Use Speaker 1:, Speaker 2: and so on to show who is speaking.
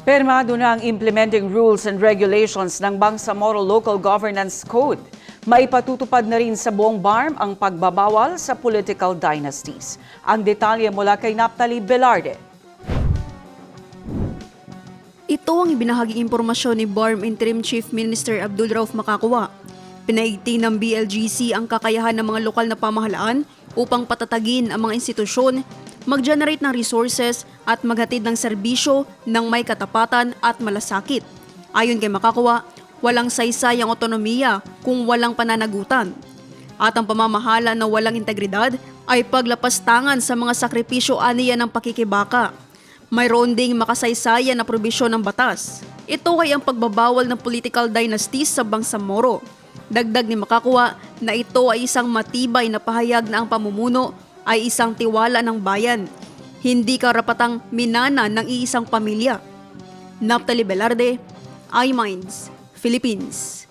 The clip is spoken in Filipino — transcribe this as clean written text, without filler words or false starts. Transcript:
Speaker 1: Permado na ang implementing rules and regulations ng Bangsamoro Local Governance Code. Maipatutupad na rin sa buong BARM ang pagbabawal sa political dynasties. Ang detalye mula kay Naphtali Velarde.
Speaker 2: Ito ang ibinahaging impormasyon ni BARM Interim Chief Minister Abdul Rauf Makakwa. Pinaigting ng BLGC ang kakayahan ng mga lokal na pamahalaan upang patatagin ang mga institusyon, mag-generate ng resources at maghatid ng serbisyo ng may katapatan at malasakit. Ayon kay Makakwa, walang saysay ang otonomiya kung walang pananagutan. At ang pamamahala na walang integridad ay paglapastangan sa mga sakripisyo aniya ng pakikibaka. Mayroon ding makasaysayan na probisyon ng batas. Ito ay ang pagbabawal ng political dynasties sa Bangsamoro. Dagdag ni Makakwa na ito ay isang matibay na pahayag na ang pamumuno ay isang tiwala ng bayan, hindi karapatang minana ng iisang pamilya. Naphtali Velarde, iMinds, Philippines.